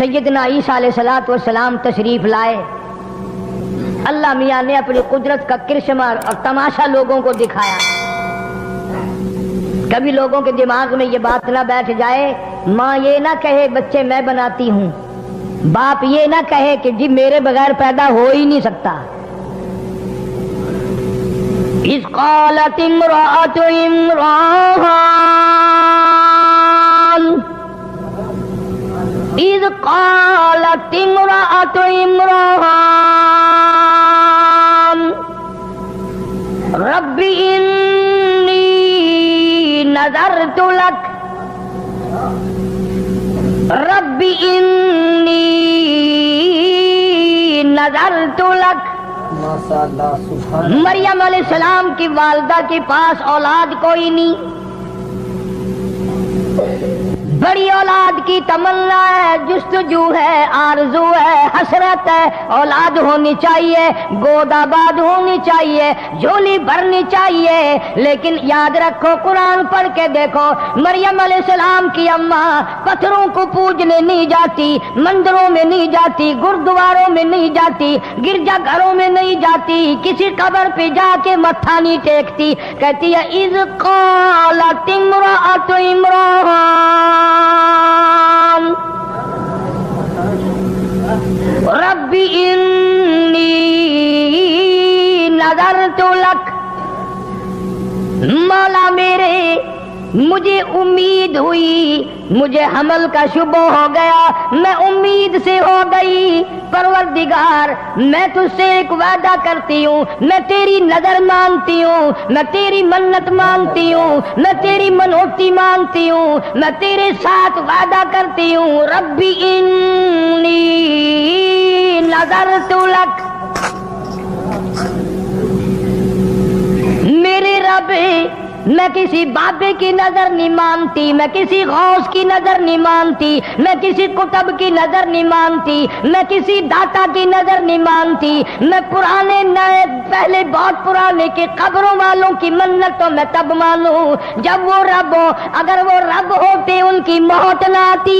سیدنا عیسیٰ علیہ الصلوۃ والسلام تشریف لائے، اللہ میاں نے اپنی قدرت کا کرشمہ اور تماشا لوگوں کو دکھایا۔ کبھی لوگوں کے دماغ میں یہ بات نہ بیٹھ جائے، ماں یہ نہ کہے بچے میں بناتی ہوں، باپ یہ نہ کہے کہ جی میرے بغیر پیدا ہو ہی نہیں سکتا۔ اذ قالت امرأۃ عمران، اذ قالت امرأۃ عمران رب انی نذرت لک، رب انی نذرت لک۔ مریم علیہ السلام کی والدہ کے پاس اولاد کوئی نہیں، بڑی اولاد کی تمنا ہے، جستجو ہے، آرزو ہے، حسرت ہے، اولاد ہونی چاہیے، گود آباد ہونی چاہیے، جھولی بھرنی چاہیے۔ لیکن یاد رکھو، قرآن پڑھ کے دیکھو، مریم علیہ السلام کی اماں پتھروں کو پوجنے نہیں جاتی، مندروں میں نہیں جاتی، گردواروں میں نہیں جاتی، گرجا گھروں میں نہیں جاتی، کسی قبر پہ جا کے متھا نہیں ٹیکتی، کہتی ہے اذ قالت امرأۃ عمران رب انی نذرت لک۔ مولا میرے، مجھے امید ہوئی، مجھے حمل کا شبہ ہو گیا، میں امید سے ہو گئی، پروردگار میں تجھ سے ایک وعدہ کرتی ہوں، میں تیری نظر مانگتی ہوں، میں تیری منت مانگتی ہوں، میں تیری منوتی مانگتی ہوں، میں تیرے ساتھ وعدہ کرتی ہوں، ربی انی نذرت لک۔ میرے رب، میں کسی بابے کی نظر نہیں مانتی، میں کسی غوث کی نظر نہیں مانتی، میں کسی قطب کی نظر نہیں مانتی، میں کسی داتا کی نظر نہیں مانتی، میں پرانے نئے پہلے بہت پرانے کے قبروں والوں کی منت تو میں تب مانوں جب وہ رب ہو، اگر وہ رب ہوتے ان کی موت نہ آتی۔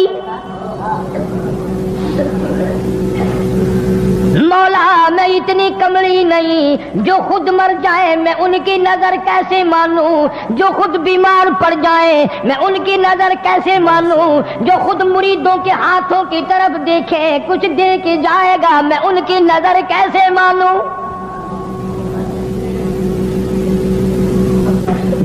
مولا میں اتنی کملی نہیں جو خود مر جائے میں ان کی نظر کیسے مانوں، جو خود بیمار پڑ جائے میں ان کی نظر کیسے مانوں، جو خود مریدوں کے ہاتھوں کی طرف دیکھے کچھ دے کے جائے گا میں ان کی نظر کیسے مانوں،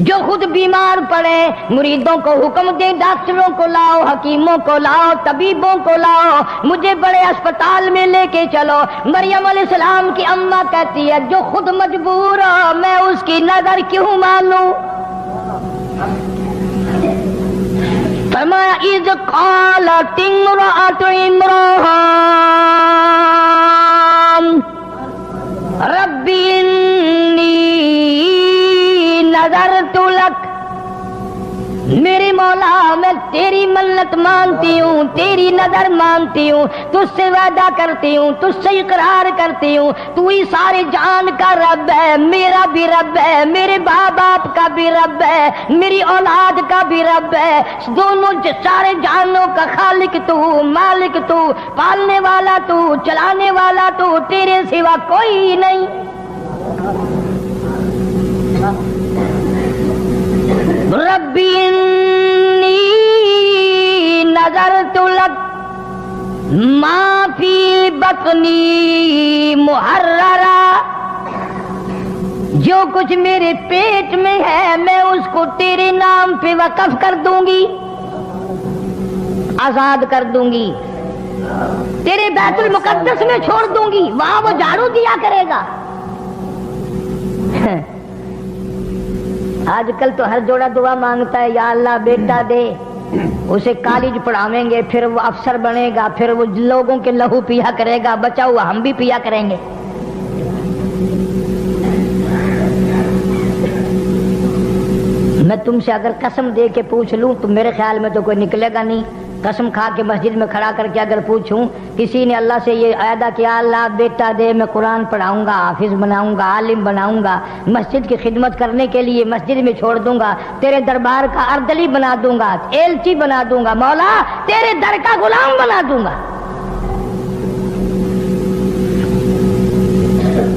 جو خود بیمار پڑے مریدوں کو حکم دے ڈاکٹروں کو لاؤ، حکیموں کو لاؤ، طبیبوں کو لاؤ، مجھے بڑے اسپتال میں لے کے چلو۔ مریم علیہ السلام کی اماں کہتی ہے جو خود مجبور ہو میں اس کی نظر کیوں مانوں؟ فرمایا اذ قالت امرأۃ عمران رب انی نذرت لک۔ میرے مولا میں تیری منت مانتی ہوں، تیری نظر مانتی ہوں، تجھ سے وعدہ کرتی ہوں، تجھ سے اقرار کرتی ہوں، تو ہی سارے جان کا رب ہے، میرا بھی رب ہے، میرے باپ باپ کا بھی رب ہے، میری اولاد کا بھی رب ہے، دونوں سارے جانوں کا خالق تو، مالک تو، پالنے والا تو، چلانے والا تو، تیرے سوا کوئی نہیں۔ ربی انی نذرت لک ما فی بطنی محررا، جو کچھ میرے پیٹ میں ہے میں اس کو تیرے نام پہ وقف کر دوں گی، آزاد کر دوں گی، تیرے بیت المقدس میں چھوڑ دوں گی، وہاں وہ جھاڑو دیا کرے گا۔ آج کل تو ہر جوڑا دعا مانگتا ہے یا اللہ بیٹا دے، اسے کالج پڑھاویں گے، پھر وہ افسر بنے گا، پھر وہ لوگوں کے لہو پیا کرے گا، بچا ہوا ہم بھی پیا کریں گے۔ میں تم سے اگر قسم دے کے پوچھ لوں تو میرے خیال میں تو کوئی نکلے گا نہیں۔ قسم کھا کے مسجد میں کھڑا کر کے اگر پوچھوں کسی نے اللہ سے یہ عہدہ کیا اللہ بیٹا دے، میں قرآن پڑھاؤں گا، حافظ بناؤں گا، عالم بناؤں گا، مسجد کی خدمت کرنے کے لیے مسجد میں چھوڑ دوں گا، تیرے دربار کا اردلی بنا دوں گا، ایلچی بنا دوں گا، مولا تیرے در کا غلام بنا دوں گا،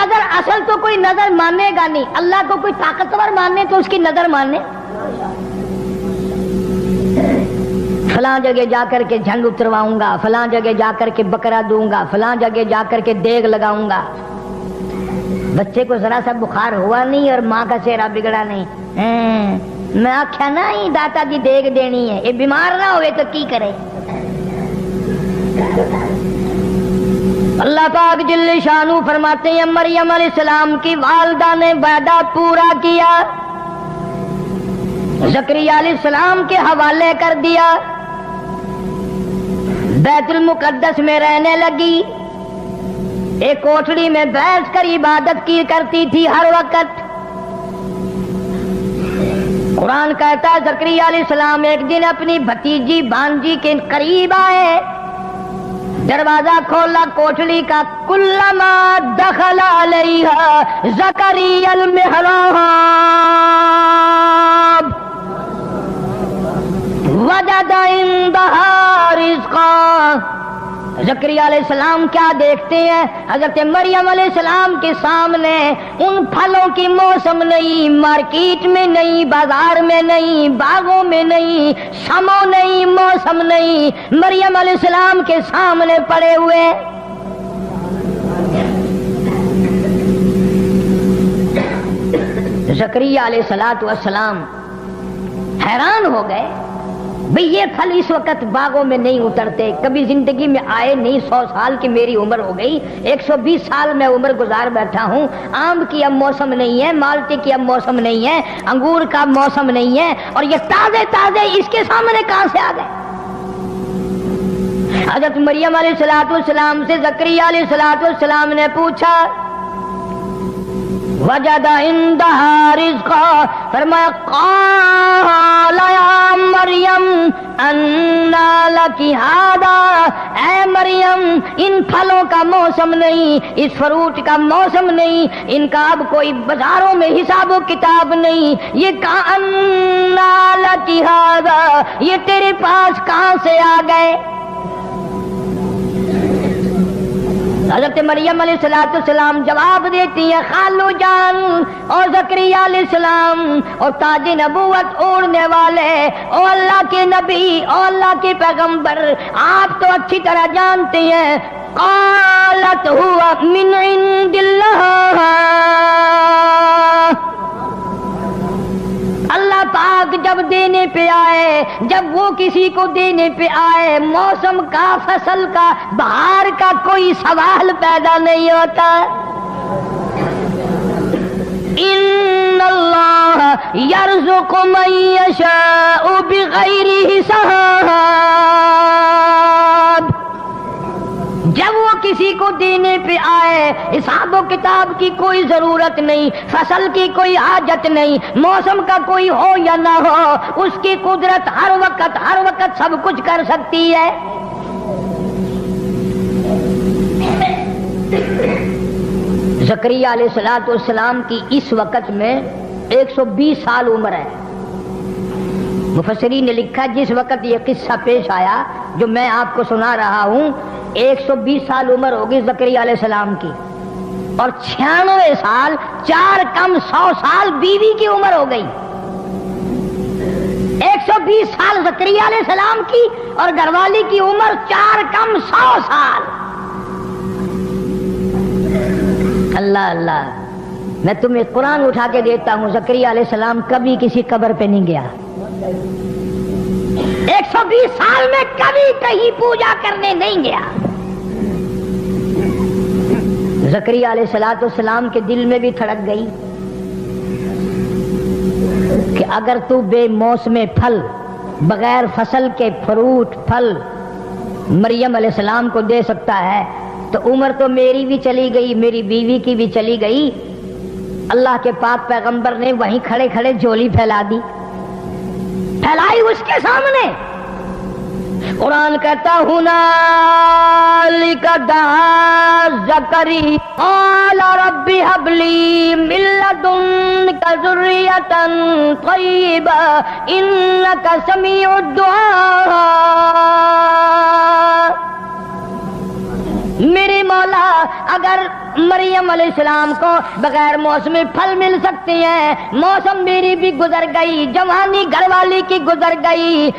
اگر اصل تو کوئی نظر ماننے گا نہیں، اللہ کو کوئی طاقتور ماننے تو اس کی نظر ماننے. فلاں جگہ جا کر کے جھنڈ اترواؤں گا، فلاں جگہ جا کر کے بکرا دوں گا، فلاں جگہ جا کر کے دیگ لگاؤں گا. بچے کو ذرا سا بخار ہوا نہیں اور ماں کا چہرہ بگڑا نہیں. میں آخیا نا ہی داتا جی دیگ دینی ہے، یہ بیمار نہ ہوئے تو کی کرے. اللہ پاک جل شانہ فرماتے ہیں مریم علیہ السلام کی والدہ نے وعدہ پورا کیا، زکریا علیہ السلام کے حوالے کر دیا، بیت المقدس میں رہنے لگی، ایک کوٹھڑی میں بیٹھ کر عبادت کی کرتی تھی ہر وقت. قرآن کہتا ہے زکریا علیہ السلام ایک دن اپنی بھتیجی بانجی کے قریب آئے، دروازہ کھولا کوٹھڑی کا. کلما دخل علیہا زکریا المحراب وجد عندها رزقا. زکریا علیہ السلام کیا دیکھتے ہیں؟ حضرت مریم علیہ السلام کے سامنے ان پھلوں کی موسم نہیں، مارکیٹ میں نہیں، بازار میں نہیں، باغوں میں نہیں، سمو نہیں، موسم نہیں، مریم علیہ السلام کے سامنے پڑے ہوئے. زکریا علیہ السلام حیران ہو گئے، بھئی یہ پھل اس وقت باغوں میں نہیں اترتے، کبھی زندگی میں آئے نہیں. 100 سال کی میری عمر ہو گئی، 120 سال میں عمر گزار بیٹھا ہوں. آم کی اب موسم نہیں ہے، مالٹے کی اب موسم نہیں ہے، انگور کا موسم نہیں ہے، اور یہ تازے تازے اس کے سامنے کہاں سے آ گئے؟ حضرت مریم علیہ السلام سے زکریا علیہ السلام نے پوچھا، وجد عندها رزقا، فرمایا قال یا مریم انا لک ھذا، اے مریم ان پھلوں کا موسم نہیں، اس فروٹ کا موسم نہیں، ان کا اب کوئی بازاروں میں حساب و کتاب نہیں. یہ انا لک ھذا، یہ تیرے پاس کہاں سے آ گئے؟ حضرت مریم علیہ السلام جواب دیتی ہیں، خالو جان اور زکریا علیہ السلام اور تاج نبوت اوڑھنے والے، او اللہ کے نبی، او اللہ کے پیغمبر، آپ تو اچھی طرح جانتے ہیں. قالت ہوا من عند اللہ، اللہ پاک جب دینے پہ آئے، جب وہ کسی کو دینے پہ آئے، موسم کا، فصل کا، بہار کا کوئی سوال پیدا نہیں ہوتا. ان اللہ یرزق من یشاء بغیر حساب. جب وہ کسی کو دینے پہ آئے، حساب و کتاب کی کوئی ضرورت نہیں، فصل کی کوئی حاجت نہیں، موسم کا کوئی ہو یا نہ ہو، اس کی قدرت ہر وقت سب کچھ کر سکتی ہے. زکریا علیہ السلام کی اس وقت میں 120 سال عمر ہے. مفسرین نے لکھا جس وقت یہ قصہ پیش آیا جو میں آپ کو سنا رہا ہوں، 120 سال عمر ہوگی زکریا علیہ السلام کی، اور 96 سال 4 کم 100 سال بیوی کی عمر ہو گئی. 120 سال زکریا علیہ السلام کی اور گھر والی کی عمر 4 کم 100 سال. اللہ اللہ، میں تمہیں قرآن اٹھا کے دیتا ہوں، زکریا علیہ السلام کبھی کسی قبر پہ نہیں گیا. 120 سال میں کبھی کہیں پوجا کرنے نہیں گیا. زکریا علیہ السلام کے دل میں بھی تھڑک گئی کہ اگر تو بے موسم پھل، بغیر فصل کے فروٹ پھل مریم علیہ السلام کو دے سکتا ہے تو عمر تو میری بھی چلی گئی، میری بیوی کی بھی چلی گئی. اللہ کے پاک پیغمبر نے وہیں کھڑے کھڑے جھولی پھیلا دی، پھیلائی اس کے سامنے. قرآن کہتا ہنالک دعا زکریا قال رب هب لي من لدنك ذرية طيبة إنك سميع الدعاء. میرے مولا اگر مریم علیہ السلام کو بغیر موسمی پھل مل سکتے ہیں، موسم میری بھی گزر گئی، جوانی گھر والی کی گزر گئی۔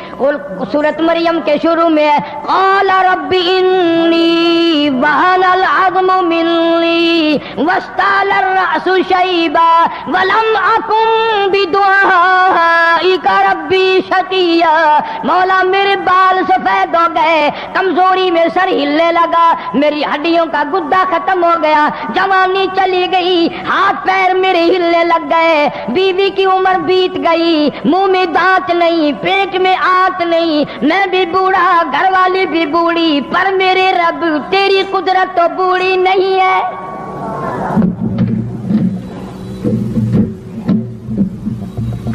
سورۃ مریم کے شروع میں قال رب انی وہن العظم منی واشتعل الرأس شیبا ولم اکن بدعائک ربی شقیا۔ مولا میرے بال سفید ہو گئے، کمزوری میں سر ہلنے لگا، میری ہڈیوں کا گدا ختم ہو گیا، جوانی چلی گئی، ہاتھ پیر میرے ہلنے لگ گئے، بیوی کی عمر بیت گئی، منہ میں دانت نہیں، پیٹ میں آنت نہیں، میں بھی بوڑھا، گھر والی بھی بوڑھی، پر میرے رب تیری قدرت تو بوڑھی نہیں ہے۔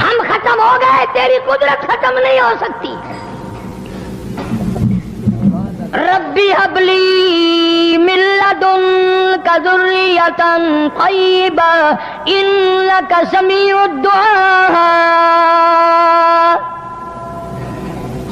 ہم ختم ہو گئے، تیری قدرت ختم نہیں ہو سکتی۔ ربی حبلی من لدنک ذریۃ طیبہ انک سمیع الدعاء۔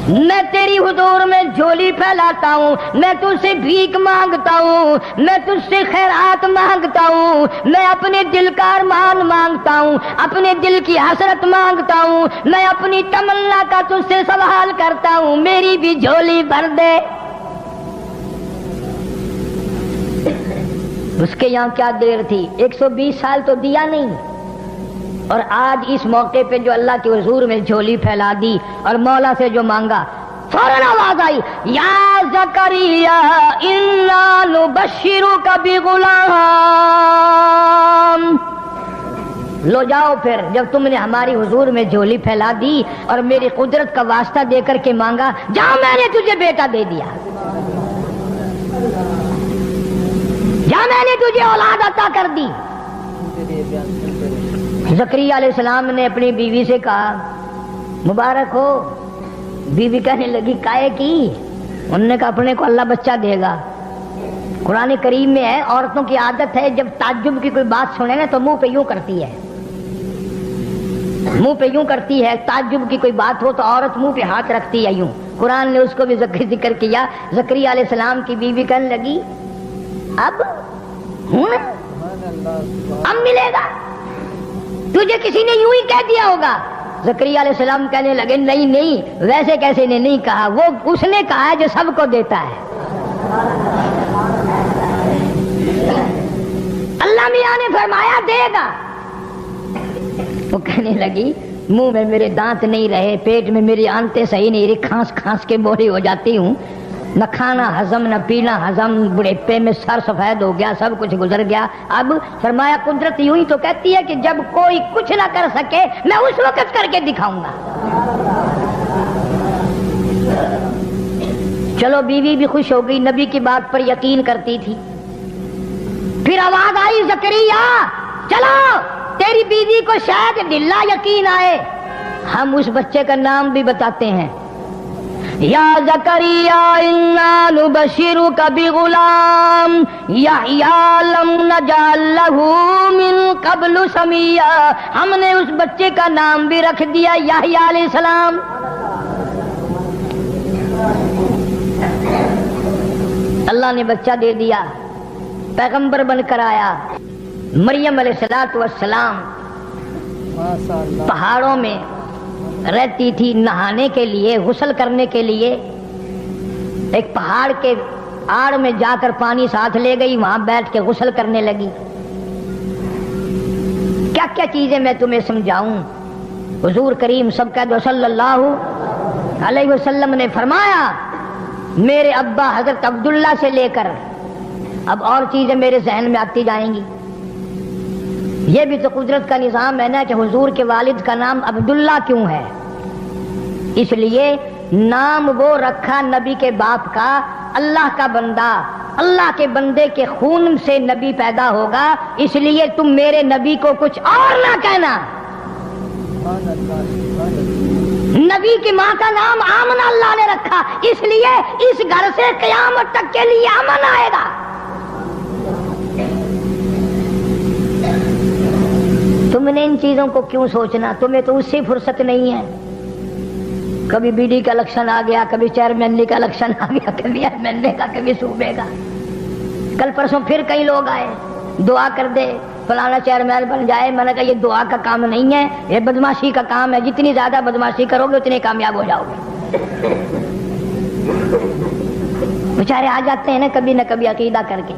میں تیری حضور میں جھولی پھیلاتا ہوں، میں تجھ سے بھیک مانگتا ہوں، میں تجھ سے خیرات مانگتا ہوں، میں اپنے دل کا ارمان مانگتا ہوں، اپنے دل کی حسرت مانگتا ہوں، میں اپنی تمنا کا تجھ سے سوال کرتا ہوں، میری بھی جھولی بھر دے۔ اس کے یہاں کیا دیر تھی، 120 سال تو دیا نہیں، اور آج اس موقع پہ جو اللہ کے حضور میں جھولی پھیلا دی اور مولا سے جو مانگا، فوراً آواز آئی یا زکریا انا نبشرک بغلام۔ لو جاؤ، پھر جب تم نے ہماری حضور میں جھولی پھیلا دی اور میری قدرت کا واسطہ دے کر کے مانگا، جاؤ میں نے تجھے بیٹا دے دیا، جا میں نے تجھے اولاد عطا کر دی۔ زکریا علیہ السلام نے اپنی بیوی سے کہا مبارک ہو۔ بیوی کہنے لگی کائے کی؟ انہوں نے کہا اپنے کو اللہ بچہ دے گا۔ قرآن کریم میں ہے، عورتوں کی عادت ہے جب تعجب کی کوئی بات سنے نا تو منہ پہ یوں کرتی ہے، منہ پہ یوں کرتی ہے، تعجب کی کوئی بات ہو تو عورت منہ پہ ہاتھ رکھتی ہے یوں۔ قرآن نے اس کو بھی ذکر کیا۔ زکریا علیہ السلام کی بیوی کہنے لگی اب ملے گا، تجھے کسی نے یوں ہی کہہ دیا ہوگا۔ زکریا علیہ السلام کہنے لگے نہیں نہیں، ویسے کیسے نے نہیں کہا، وہ اس نے کہا ہے جو سب کو دیتا ہے۔ اللہ میاں نے فرمایا دے گا۔ وہ کہنے لگی منہ میں میرے دانت نہیں رہے، پیٹ میں میری آنتیں صحیح نہیں رہی، کھانس کھانس کے بوڑھی ہو جاتی ہوں، نہ کھانا ہضم نہ پینا ہضم، بڑھاپے میں سر سفید ہو گیا، سب کچھ گزر گیا۔ اب فرمایا قدرت یوں ہی تو کہتی ہے کہ جب کوئی کچھ نہ کر سکے میں اس وقت کر کے دکھاؤں گا۔ چلو بیوی بھی خوش ہو گئی، نبی کی بات پر یقین کرتی تھی۔ پھر آواز آئی زکریا چلو تیری بیوی کو شاید ڈھلا یقین آئے، ہم اس بچے کا نام بھی بتاتے ہیں۔ یا زکریا انا نبشرک بغلام یحییٰ لم نجعل لہ من قبل سمیہ۔ ہم نے اس بچے کا نام بھی رکھ دیا یحییٰ علیہ السلام۔ اللہ نے بچہ دے دیا، پیغمبر بن کر آیا۔ مریم علیہ السلام پہاڑوں میں رہتی تھی، نہانے کے لیے، غسل کرنے کے لیے ایک پہاڑ کے آڑ میں جا کر پانی ساتھ لے گئی، وہاں بیٹھ کے غسل کرنے لگی۔ کیا کیا چیزیں میں تمہیں سمجھاؤں، حضور کریم سب کہہ دو صلی اللہ علیہ وسلم نے فرمایا میرے ابا حضرت عبداللہ سے لے کر اب اور چیزیں میرے ذہن میں آتی جائیں گی۔ یہ بھی تو قدرت کا نظام ہے نا کہ حضور کے والد کا نام عبداللہ کیوں ہے؟ اس لیے نام وہ رکھا نبی کے باپ کا، اللہ کا بندہ، اللہ کے بندے کے خون سے نبی پیدا ہوگا، اس لیے تم میرے نبی کو کچھ اور نہ کہنا۔ نبی کی ماں کا نام آمنہ اللہ نے رکھا، اس لیے اس گھر سے قیامت تک کے لیے امن آئے گا۔ تم نے ان چیزوں کو کیوں سوچنا؟ تمہیں تو اس سے فرصت نہیں ہے۔ کبھی بی ڈی کا الیکشن آ گیا، کبھی چیئرمین کا الیکشن آ گیا، کبھی ایم ایل اے کا، کبھی صوبے کا، کل پرسوں پھر کئی لوگ آئے۔ دعا کر دے فلانا چیئرمین بن جائے. میں نے کہا یہ دعا کا کام نہیں ہے, یہ بدماشی کا کام ہے. جتنی زیادہ بدماشی کرو گے اتنے کامیاب ہو جاؤ گے. بیچارے آ جاتے ہیں نا کبھی نہ کبھی عقیدہ کر کے.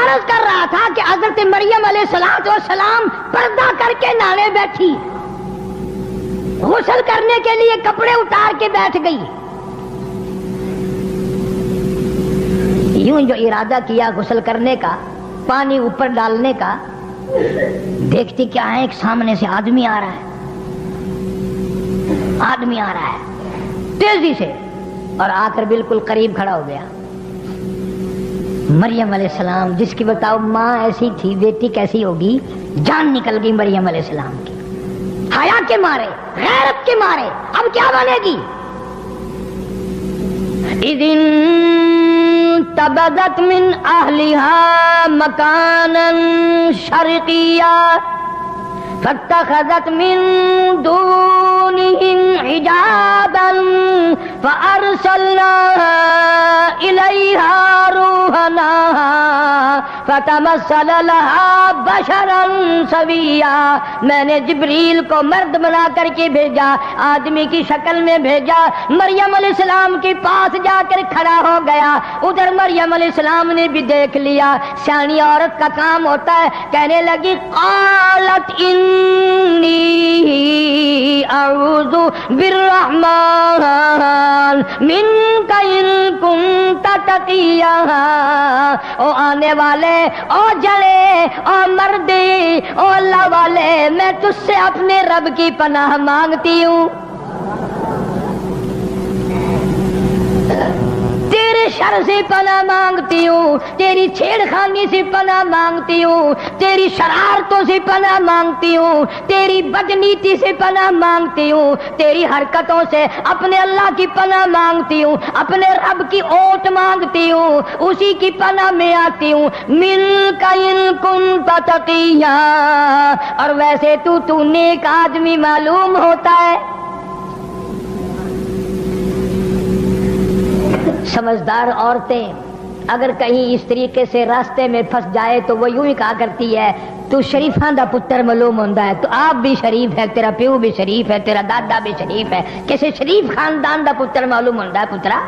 عرض کر رہا تھا کہ حضرت مریم علیہ السلام پردہ کر کے نہانے بیٹھی, غسل کرنے کے لیے کپڑے اتار کے بیٹھ گئی. یوں جو ارادہ کیا غسل کرنے کا, پانی اوپر ڈالنے کا, دیکھتی کیا ہے, ایک سامنے سے آدمی آ رہا ہے, آدمی آ رہا ہے تیزی سے, اور آ کر بالکل قریب کھڑا ہو گیا. مریم علیہ السلام جس کی بتاؤ ماں ایسی تھی, بیٹی کیسی ہوگی, جان نکل گئی مریم علیہ السلام کی. حیا کے مارے, غیرت کے مارے اب کیا بنے گی. اذن تبدت من اہلها مکانا شرقیا فاتخذت من دونهم حجابا فارسلنا الیها روحنا فتمثل لها بشرا سویا. میں نے جبریل کو مرد بنا کر کے بھیجا, آدمی کی شکل میں بھیجا. مریم علیہ السلام کے پاس جا کر کھڑا ہو گیا. ادھر مریم علیہ السلام نے بھی دیکھ لیا. سیانی عورت کا کام ہوتا ہے. کہنے لگی قالت انی اعوذ بالرحمن منک ان کنت تقیا. او آنے والے, او جڑے, او مردے, او اللہ والے, میں تجھ سے اپنے رب کی پناہ مانگتی ہوں. تیرے شر سے پناہ مانگتی ہوں, تیری چھیڑ خانی سے پناہ مانگتی ہوں, تیری شرارتوں سے پناہ مانگتی ہوں, تیری بدنیتی سے پناہ مانگتی ہوں, تیری حرکتوں سے اپنے اللہ کی پناہ مانگتی ہوں, اپنے رب کی اوٹ مانگتی ہوں, اسی کی پناہ میں آتی ہوں. ملک ان کنت تقیا. اور ویسے تو نیک آدمی معلوم ہوتا ہے. سمجھدار عورتیں اگر کہیں اس طریقے سے راستے میں پھنس جائے تو وہ یوں ہی کہا کرتی ہے تو شریفاں دا پتر معلوم ہوتا ہے. تو آپ بھی شریف ہے, تیرا پیو بھی شریف ہے, تیرا دادا بھی شریف ہے, کسی شریف خاندان دا پتر معلوم ہوتا ہے. پترا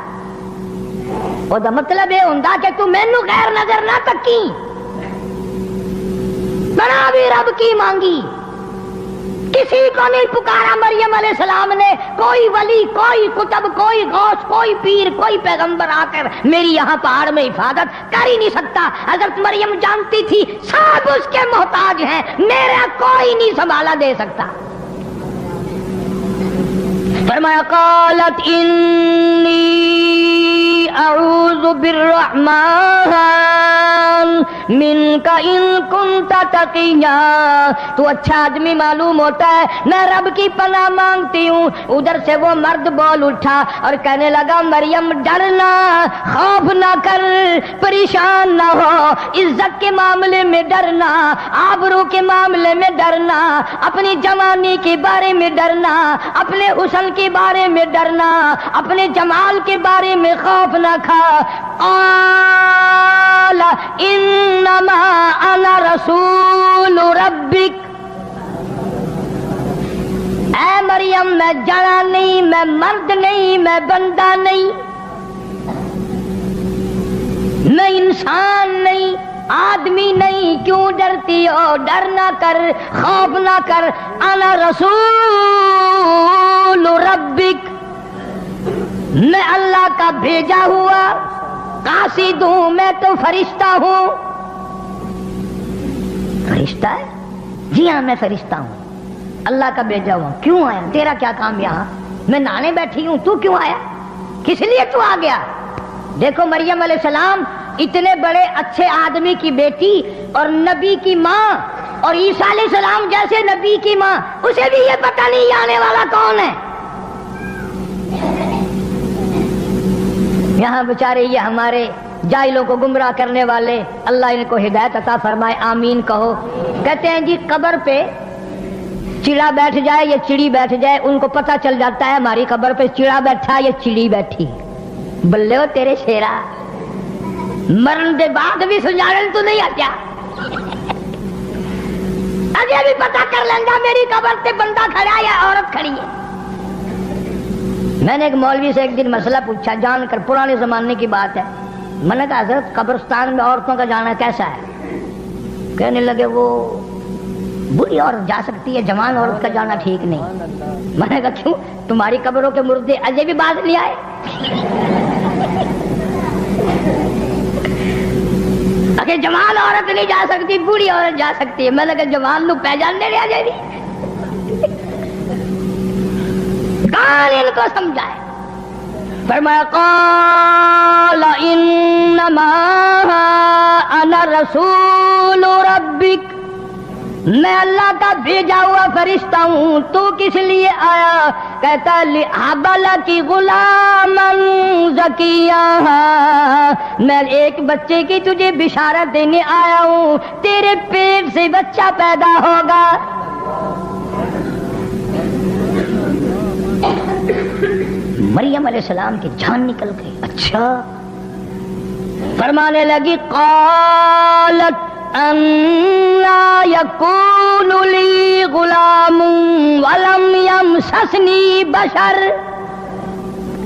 وہ دا مطلب یہ ہوتا کہ تو مینوں غیر نظر نہ تکی, بنا بھی رب کی مانگی, کسی کو نہیں پکارا. مریم علیہ السلام نے کوئی ولی, کوئی کتب, کوئی غوث, کوئی پیر, کوئی پیغمبر آ کر میری یہاں پہاڑ میں حفاظت کر ہی نہیں سکتا. حضرت مریم جانتی تھی سب اس کے محتاج ہیں, میرا کوئی نہیں سنبھالا دے سکتا. فرمایا قالت انی اعوذ بالرحمن منک ان کنت تقیا. تو اچھا آدمی معلوم ہوتا ہے, میں رب کی پناہ مانگتی ہوں. ادھر سے وہ مرد بول اٹھا اور کہنے لگا مریم ڈرنا, خوف نہ کر, پریشان نہ ہو, عزت کے معاملے میں ڈرنا, آبرو کے معاملے میں ڈرنا, اپنی جوانی کے بارے میں ڈرنا, اپنے حسن کے بارے میں ڈرنا, اپنے جمال کے بارے میں خوف نہ کھا. قال انما انا رسول ربک. اے مریم میں جڑا نہیں, میں مرد نہیں, میں بندہ نہیں, میں انسان نہیں, آدمی نہیں. کیوں ڈرتی ہو؟ ڈر نہ کر, خوف نہ کر. انا رسول ربک, میں اللہ کا بھیجا ہوا قاصد ہوں, میں تو فرشتہ ہوں. فرشتہ ہے؟ جی ہاں میں فرشتہ ہوں, اللہ کا بھیجا ہوا. کیوں آیا؟ تیرا کیا کام یہاں؟ میں نہانے بیٹھی ہوں, تو کیوں آیا؟ کس لیے تو آ گیا؟ دیکھو مریم علیہ السلام اتنے بڑے اچھے آدمی کی بیٹی اور نبی کی ماں, اور عیسیٰ علیہ السلام جیسے نبی کی ماں, اسے بھی یہ پتہ نہیں آنے والا کون ہے. یہاں بچارے یہ ہمارے جاہلوں کو گمراہ کرنے والے, اللہ ان کو ہدایت عطا فرمائے, آمین کہو. کہتے ہیں جی قبر پہ چڑا بیٹھ جائے یا چڑی بیٹھ جائے, ان کو پتہ چل جاتا ہے ہماری قبر پہ چڑا بیٹھا یا چڑی بیٹھی. بلے ہو تیرے شیرا, مرن دے بعد بھی سنجھاڑن تو نہیں آتیا اجے بھی پتا کر لیندا میری قبر تے بندہ کھڑا ہے یا عورت کھڑی ہے. میں نے ایک مولوی سے ایک دن مسئلہ پوچھا جان کر، پرانے زمانے کی بات ہے. میں نے کہا حضرت قبرستان میں عورتوں کا جانا کیسا ہے؟ کہنے لگے وہ بری عورت جا سکتی ہے، جوان عورت کا جانا ٹھیک نہیں. میں نے کہا کیوں؟ تمہاری قبروں کے مردے اجے بھی باز نہیں آئے؟ اگر جوان عورت نہیں جا سکتی بوڑھی عورت جا سکتی ہے. میں نے کہا جوان نو پہچاننے لیا جائے گی کون ان کو سمجھائے؟ فرمایا قال انما انا رسول ربک، میں اللہ کا بھیجا ہوا فرشتہ ہوں، تو کس لیے آیا؟ کہتا لِأَحَبَ لَكِ غُلَامًا زَكِيًّا، میں ایک بچے کی تجھے بشارت دینے آیا ہوں، تیرے پیٹ سے بچہ پیدا ہوگا. مریم علیہ السلام کی جان نکل گئی. اچھا. فرمانے لگی قالت انا یکون لی غلام ولم یمسسنی بشر،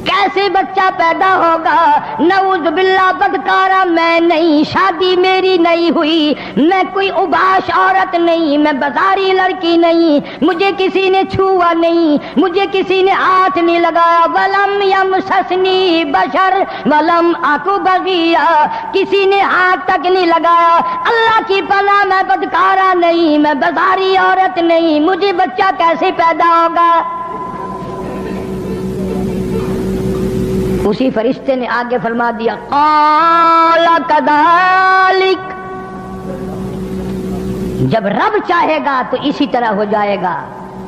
کیسے بچہ پیدا ہوگا؟ نعوذ باللہ، بدکارا میں نہیں، شادی میری نہیں ہوئی، میں کوئی اوباش عورت نہیں، میں بازاری لڑکی نہیں، مجھے کسی نے چھوا نہیں، مجھے کسی نے ہاتھ نہیں لگایا. ولم یمسسنی بشر ولم اکو بغیا، کسی نے ہاتھ تک نہیں لگایا. اللہ کی پناہ، میں بدکارا نہیں، میں بازاری عورت نہیں، مجھے بچہ کیسے پیدا ہوگا؟ اسی فرشتے نے آگے فرما دیا قال کذالک، جب رب چاہے گا تو اسی طرح ہو جائے گا.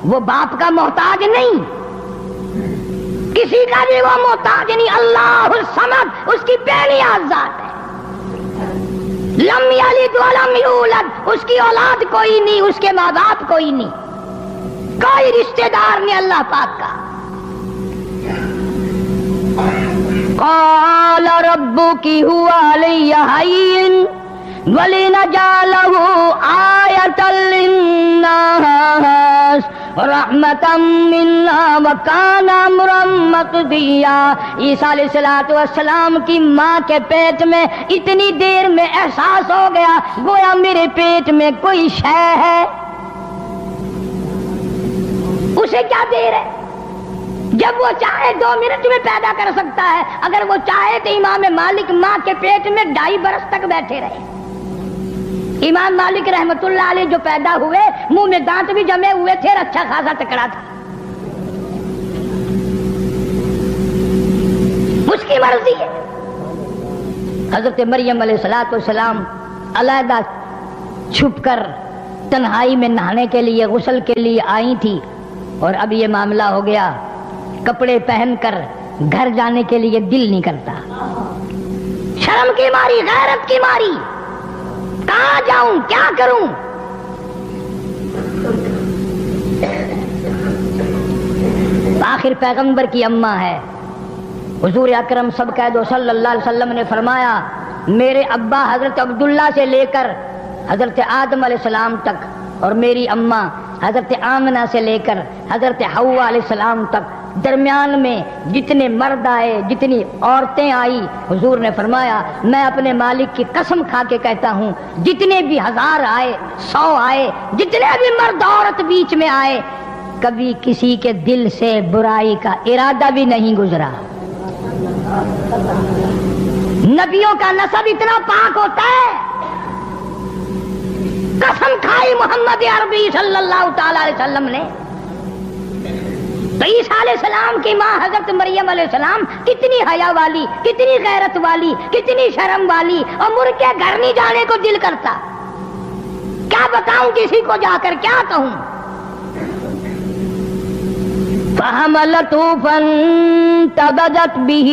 وہ باپ کا محتاج نہیں، کسی کا بھی وہ محتاج نہیں. اللہ الصمد، اس کی بے نیاز ذات ہے. لم یلد ولم یولد، اس کی اولاد کوئی نہیں، اس کے ماں باپ کوئی نہیں، کوئی رشتہ دار نہیں اللہ پاک کا. قال ربک هو علی ہین ولنجعلہ آیۃ للناس رحمتا منا وکان امرا مقضیا. عیسیٰ علیہ السلام کی ماں کے پیٹ میں اتنی دیر میں احساس ہو گیا گویا میرے پیٹ میں کوئی شے ہے. اسے کیا دیر ہے؟ جب وہ چاہے 2 منٹ میں پیدا کر سکتا ہے. اگر وہ چاہے تو امام مالک ماں کے پیٹ میں 2.5 برس تک بیٹھے رہے. امام مالک رحمت اللہ علیہ جو پیدا ہوئے منہ میں دانت بھی جمے ہوئے تھے، اچھا خاصا تکڑا تھا. اس کی مرضی ہے. حضرت مریم علیہ السلام علیحدہ چھپ کر تنہائی میں نہانے کے لیے، غسل کے لیے آئی تھی، اور اب یہ معاملہ ہو گیا. کپڑے پہن کر گھر جانے کے لیے دل نہیں کرتا، شرم کی ماری، غیرت کی ماری، کہاں جاؤں، کیا کروں؟ آخر پیغمبر کی اماں ہے. حضور اکرم سب کہہ دو صلی اللہ علیہ وسلم نے فرمایا میرے ابا حضرت عبداللہ سے لے کر حضرت آدم علیہ السلام تک، اور میری اماں حضرت آمنہ سے لے کر حضرت حوا علیہ السلام تک، درمیان میں جتنے مرد آئے، جتنی عورتیں آئی، حضور نے فرمایا میں اپنے مالک کی قسم کھا کے کہتا ہوں جتنے بھی 1000 آئے، 100 آئے، جتنے بھی مرد عورت بیچ میں آئے، کبھی کسی کے دل سے برائی کا ارادہ بھی نہیں گزرا. نبیوں کا نسب اتنا پاک ہوتا ہے. قسم کھائی محمد عربی صلی اللہ تعالی علیہ وسلم نے. تو عیسیٰ علیہ السلام کی ماں حضرت مریم علیہ السلام کتنی حیا والی، کتنی غیرت والی، کتنی شرم والی، اور مر کے گھر نہیں جانے کو دل کرتا. کیا بتاؤں کسی کو جا کر، کیا کہوں؟ فَحَمَلَتْهُ فَانْتَبَذَتْ بِهِ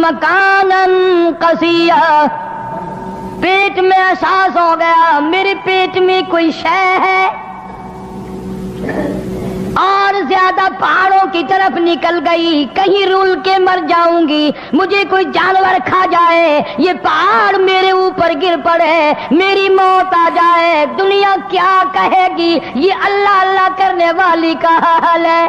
مَكَانًا قَصِيًّا، پیٹ میں احساس ہو گیا میرے پیٹ میں کوئی شے ہے. اور زیادہ پہاڑوں کی طرف نکل گئی، کہیں رول کے مر جاؤں گی، مجھے کوئی جانور کھا جائے، یہ پہاڑ میرے اوپر گر پڑے، میری موت آ جائے، دنیا کیا کہے گی؟ یہ اللہ اللہ کرنے والی کا حال ہے۔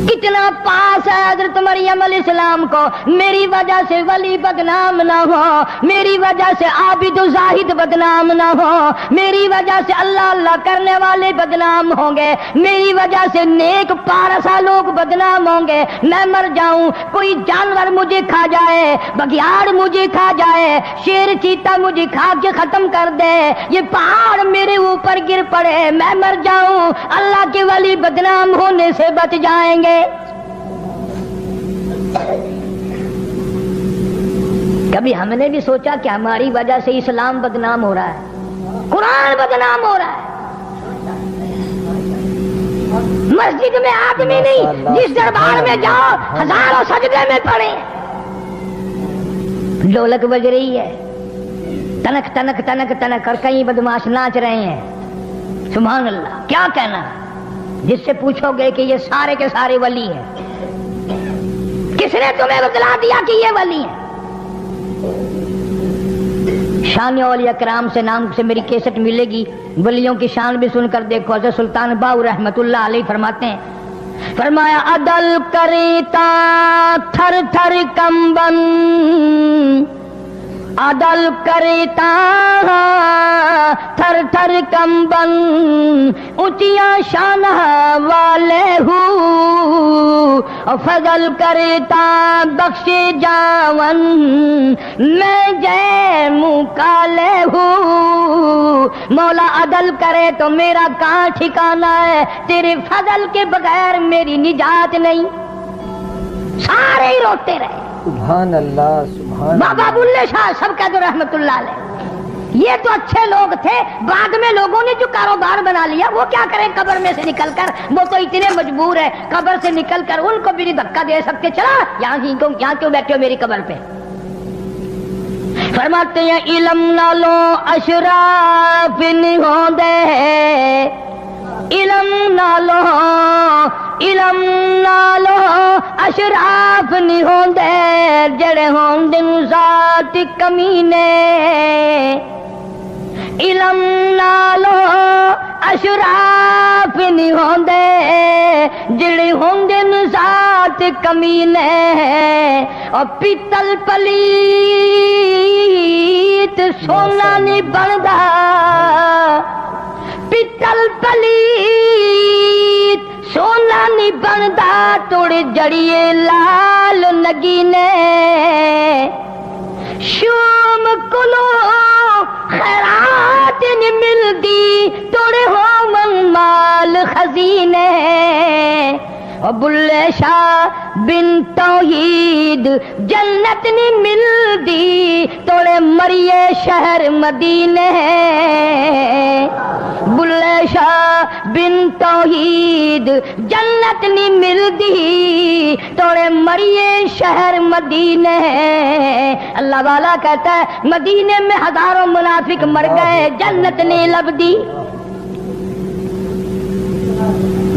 کتنا پاس ہے حضرت مریم علیہ السلام کو، میری وجہ سے ولی بدنام نہ ہو، میری وجہ سے عابد و زاہد بدنام نہ ہو، میری وجہ سے اللہ اللہ کرنے والے بدنام ہوں گے، میری وجہ سے نیک پارسا لوگ بدنام ہوں گے، میں مر جاؤں، کوئی جانور مجھے کھا جائے، بگیاڑ مجھے کھا جائے، شیر چیتا مجھے کھا کے ختم کر دے، یہ پہاڑ میرے اوپر گر پڑے، میں مر جاؤں، اللہ کے ولی بدنام ہونے سے بچ جائیں گے۔ کبھی ہم نے بھی سوچا کہ ہماری وجہ سے اسلام بدنام ہو رہا ہے، قرآن بدنام ہو رہا ہے؟ مسجد میں آدمی نہیں، جس دربار میں جاؤ ہزاروں سجدے میں پڑے، ڈھولک بج رہی ہے، تنک تنک تنک تنک، اور کئی بدماش ناچ رہے ہیں، سبحان اللہ۔ کیا کہنا جس سے پوچھو گے کہ یہ سارے کے سارے ولی ہیں، کس نے تمہیں بتلا دیا کہ یہ ولی ہیں؟ شان اولیاء کرام سے نام سے میری کیسٹ ملے گی، ولیوں کی شان بھی سن کر دیکھو۔ حضرت سلطان باؤ رحمت اللہ علیہ فرماتے ہیں، فرمایا عدل کریتا تھر تھر کمبن، عدل کرتا تھر تھر کمبن، اونچیا شان والے ہوں، فضل کرتا بخش جاون، میں جے مکالے ہوں، مولا عدل کرے تو میرا کہاں ٹھکانا ہے، تیرے فضل کے بغیر میری نجات نہیں۔ سارے ہی روتے رہے، سبحان اللہ سبحان بابا بلے شاہ سب کا جو رحمت اللہ علیہ، یہ تو اچھے لوگ تھے، بعد میں لوگوں نے جو کاروبار بنا لیا وہ کیا کریں قبر میں سے نکل کر، وہ تو اتنے مجبور ہے قبر سے نکل کر، ان کو بھی نہیں دھکا دے سکتے، چلا یہاں کیوں بیٹھے ہو میری قبر پہ۔ فرماتے ہیں علم نہ لو اشراف نہیں ہوندے، علم نہ لو، علم نہ لو اشراف نہیں ہوندے، جڑے ہوندے ذات کمینے، علم نالو اشراف نہیں ہوندے، جڑے ہوندے ذات کمینے، اور پیتل پلیت سونا نہیں بندا، پیتل پلیت سونا نہیں بندا، توڑے جڑیے لال نگینے، شوم کلو خیرات نہیں ملدی، توڑے ہو من مال خزینے، اور بلے شاہ بن توحید جنت نہیں ملدی، توڑے مریے شہر مدینے، بلے شاہ بن توحید جنت نہیں ملدی، توڑے مریے شہر مدینے۔ اللہ والا کہتا ہے مدینے میں ہزاروں منافق مر گئے، جنت نہیں لبدی۔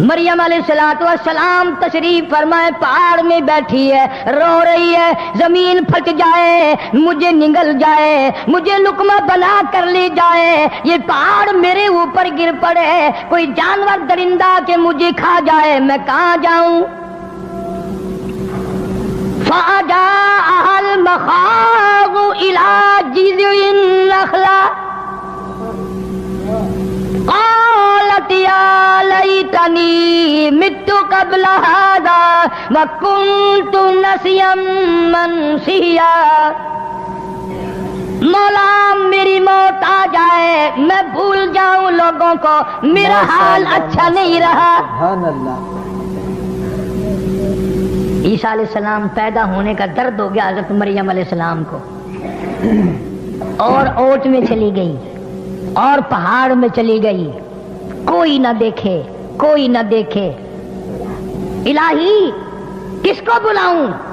مریم علیہ السلام تشریف فرمائے، پہاڑ میں بیٹھی ہے، رو رہی ہے، زمین پھٹ جائے، مجھے نگل جائے، مجھے لقمہ بنا کر لے جائے، یہ پہاڑ میرے اوپر گر پڑے، کوئی جانور درندہ کہ مجھے کھا جائے، میں کہاں جاؤں؟ فَأَجَاءَهَا الْمَخَاضُ إِلَى جِذْعِ النَّخْلَةِ قالت یا لیتنی مت قبل هذا وکنت نسیا منسیا، مولا میری موت آ جائے، میں بھول جاؤں لوگوں کو، میرا حال اچھا نہیں رہا۔ سبحان اللہ۔ عیسیٰ علیہ السلام پیدا ہونے کا درد ہو گیا حضرت مریم علیہ السلام کو، اور اوٹ میں چلی گئی اور پہاڑ میں چلی گئی، کوئی نہ دیکھے، کوئی نہ دیکھے، الہی کس کو بلاؤں؟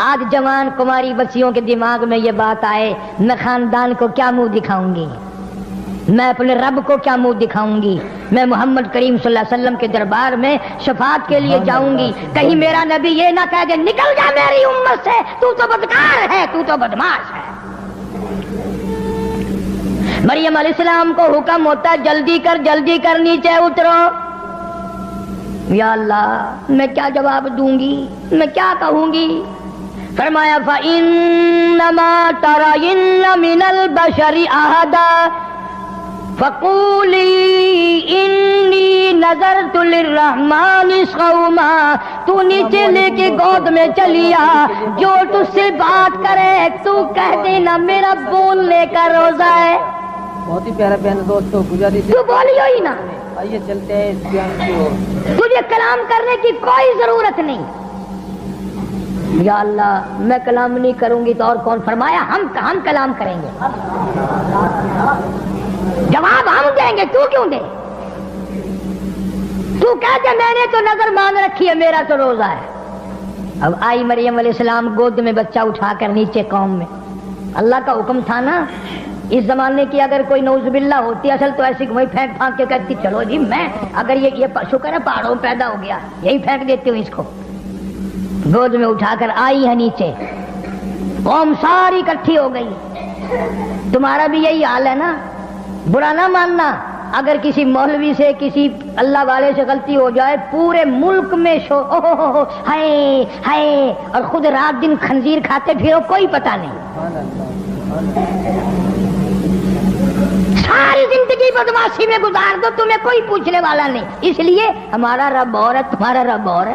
آج جوان کماری بچیوں کے دماغ میں یہ بات آئے میں خاندان کو کیا منہ دکھاؤں گی، میں اپنے رب کو کیا منہ دکھاؤں گی، میں محمد کریم صلی اللہ علیہ وسلم کے دربار میں شفاعت کے لیے جاؤں گی، کہیں میرا نبی یہ نہ کہہ دے نکل جا میری امت سے، تو بدکار ہے، تو بدماش ہے۔ مریم علیہ السلام کو حکم ہوتا ہے جلدی کر نیچے اترو۔ یا اللہ میں کیا جواب دوں گی، میں کیا کہوں گی؟ فرمایا فَإِنَّمَا تَرَيِنَّ مِنَ الْبَشَرِ أَحَدًا فَقُولِي إِنِّي نَذَرْتُ لِلرَّحْمَنِ صَوْمًا۔ تو نیچے لے کے گود میں چلی آ، جو تجھ سے بات کرے تو کہہ دینا میرا بولنے کا روزہ ہے۔ بہت ہی پیارا بہن دوستو گزارش تو بولیو ہی نا، آئیے چلتے ہیں اس بیان کی اور۔ تجھے کلام کرنے کی کوئی ضرورت نہیں۔ یا اللہ میں کلام نہیں کروں گی تو اور کون؟ فرمایا ہم کلام کریں گے، جواب ہم دیں گے، تو کیوں دے؟ تو کہتے میں نے تو نظر مان رکھی ہے، میرا تو روزہ ہے۔ اب آئی مریم علیہ السلام گود میں بچہ اٹھا کر نیچے قوم میں، اللہ کا حکم تھا نا۔ اس زمانے کی اگر کوئی نعوذ باللہ ہوتی اصل تو ایسی وہی پھینک کے کہتی چلو جی میں اگر یہ شکر ہے پہاڑوں میں پیدا ہو گیا یہی پھینک دیتی ہوں اس کو۔ گود میں اٹھا کر آئی ہے نیچے، قوم ساری اکٹھی ہو گئی۔ تمہارا بھی یہی حال ہے نا، برا نہ ماننا اگر کسی مولوی سے کسی اللہ والے سے غلطی ہو جائے پورے ملک میں ہائے ہائے، اور خود رات دن خنزیر کھاتے پھرو کوئی پتہ نہیں، ساری زندگی بدماشی میں گزار دو تمہیں کوئی پوچھنے والا نہیں۔ اس لیے ہمارا رب اور ہے، تمہارا رب اور ہے،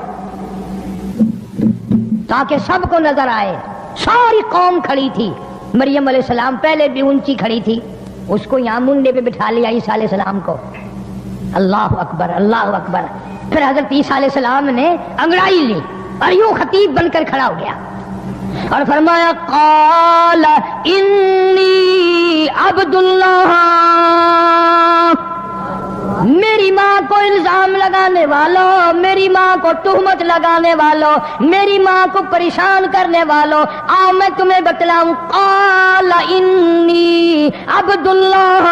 تاکہ سب کو نظر آئے۔ ساری قوم کھڑی تھی، مریم علیہ السلام پہلے بھی اونچی کھڑی تھی، اس کو یہاں منڈے پہ بٹھا لیا عیسیٰ علیہ السلام کو۔ اللہ اکبر اللہ اکبر۔ پھر حضرت عیسیٰ علیہ السلام نے انگڑائی لی اور یوں خطیب بن کر کھڑا ہو گیا اور فرمایا قال انی عبد اللہ۔ میری ماں کو الزام لگانے والوں، میری ماں کو تہمت لگانے والوں، میری ماں کو پریشان کرنے والوں، آؤ میں تمہیں بتلاؤں۔ قال انی عبد اللہ،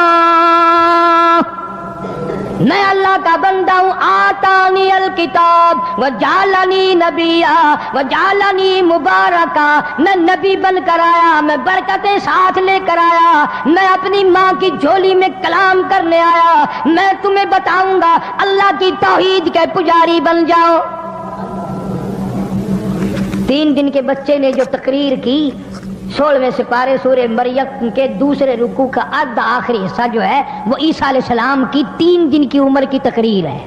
میں اللہ کا بندہ ہوں۔ آتانی الکتاب وجعلنی نبیا وجعلنی مبارکا، میں نبی بن کر آیا، میں برکتیں ساتھ لے کر آیا، میں اپنی ماں کی جھولی میں کلام کرنے آیا، میں تمہیں بتاؤں گا اللہ کی توحید کے پجاری بن جاؤ۔ 3 دن کے بچے نے جو تقریر کی، 16ویں سپارے سورہ مریم کے دوسرے رکوع کا آدھا آخری حصہ جو ہے وہ عیسیٰ علیہ السلام کی 3 دن کی عمر کی تقریر ہے۔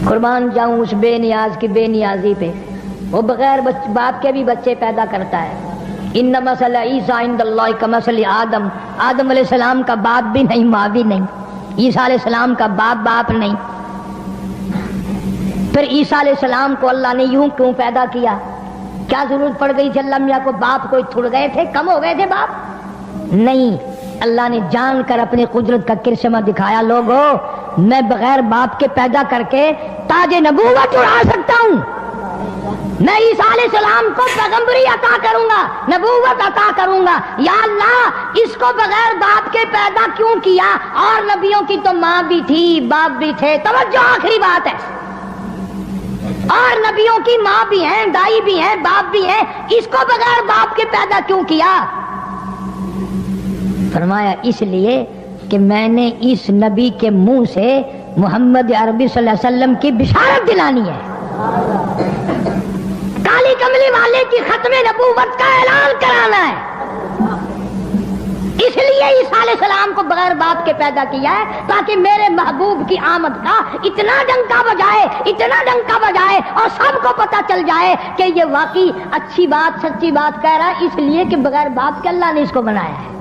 قربان جاؤں اس بے نیاز کی بے نیازی پہ، وہ بغیر باپ کے بھی بچے پیدا کرتا ہے۔ ان مثل عیسیٰ عند اللہ کمثل آدم، آدم علیہ السلام کا باپ بھی نہیں ماں بھی نہیں، عیسیٰ علیہ السلام کا باپ نہیں۔ پھر عیسیٰ علیہ السلام کو اللہ نے یوں کیوں پیدا کیا؟ کیا ضرورت پڑ گئی تھی اللہ میاں کو؟ باپ کوئی تھڑ گئے تھے، کم ہو گئے تھے باپ؟ نہیں، اللہ نے جان کر اپنی قدرت کا کرشمہ دکھایا۔ لوگو میں بغیر باپ کے پیدا کر کے تاج نبوت اڑا سکتا ہوں، میں عیسیٰ علیہ السلام کو پیغمبری عطا کروں گا، نبوت عطا کروں گا۔ یا اللہ اس کو بغیر باپ کے پیدا کیوں کیا؟ اور نبیوں کی تو ماں بھی تھی باپ بھی تھے۔ توجہ آخری بات ہے، اور نبیوں کی ماں بھی ہیں، دائی بھی ہیں، باپ بھی ہیں، اس کو بغیر باپ کے پیدا کیوں کیا؟ فرمایا اس لیے کہ میں نے اس نبی کے منہ سے محمد عربی صلی اللہ علیہ وسلم کی بشارت دلانی ہے، کالی کملی والے کی ختم نبوت کا اعلان کرانا ہے۔ اس لیے عیسیٰ علیہ السلام کو بغیر باپ کے پیدا کیا ہے، تاکہ میرے محبوب کی آمد کا اتنا ڈنکا بجائے اور سب کو پتہ چل جائے کہ یہ واقعی اچھی بات سچی بات کہہ رہا ہے، اس لیے کہ بغیر باپ کے اللہ نے اس کو بنایا ہے۔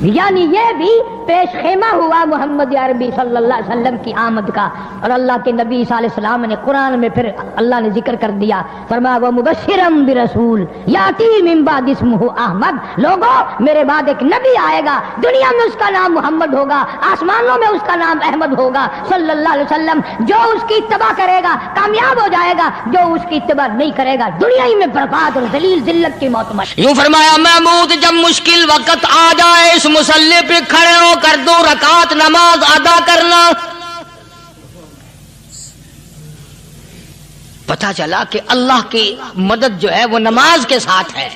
یعنی یہ بھی پیش خیمہ ہوا محمد عربی صلی اللہ علیہ وسلم کی آمد کا. اور اللہ کے نبی صلی اللہ علیہ وسلم نے قرآن میں پھر اللہ نے ذکر کر دیا, فرمایا وہ مبشرم برسول یاتی من بعد اسمہ احمد, لوگوں میرے بعد ایک نبی آئے گا, دنیا میں اس کا نام محمد ہوگا, آسمانوں میں اس کا نام احمد ہوگا صلی اللہ علیہ وسلم. جو اس کی اتباع کرے گا کامیاب ہو جائے گا, جو اس کی اتباع نہیں کرے گا دنیا ہی میں برباد اور ذلیل ذلت کی موت مر. یوں فرمایا محمود جب مشکل وقت آ جائے اس مصلی پہ کھڑے ہو کر 2 رکعت نماز ادا کرنا. پتہ چلا کہ اللہ کی مدد جو ہے وہ نماز کے ساتھ ہے.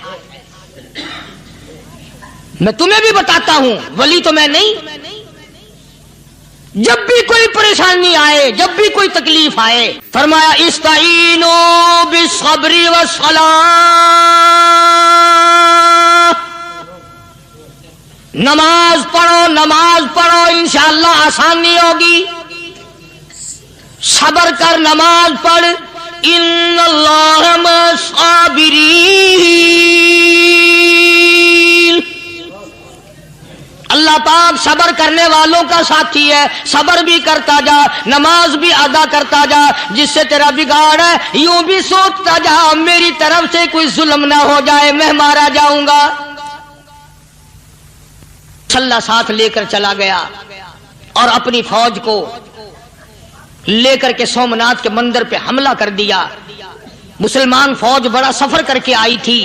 میں تمہیں بھی بتاتا ہوں, ولی تو میں نہیں. جب بھی کوئی پریشانی آئے, جب بھی کوئی تکلیف آئے, فرمایا استعینوا بالصبر والصلاۃ, نماز پڑھو انشاءاللہ آسانی ہوگی. صبر کر, نماز پڑھ. ان اللہ مع الصابرین, اللہ پاک صبر کرنے والوں کا ساتھی ہے. صبر بھی کرتا جا, نماز بھی ادا کرتا جا. جس سے تیرا بگاڑ ہے یوں بھی سوچتا جا میری طرف سے کوئی ظلم نہ ہو جائے, میں مارا جاؤں گا. اللہ ساتھ لے کر چلا گیا اور اپنی فوج کو لے کر کے سومناتھ کے مندر پہ حملہ کر دیا. مسلمان فوج بڑا سفر کر کے آئی تھی,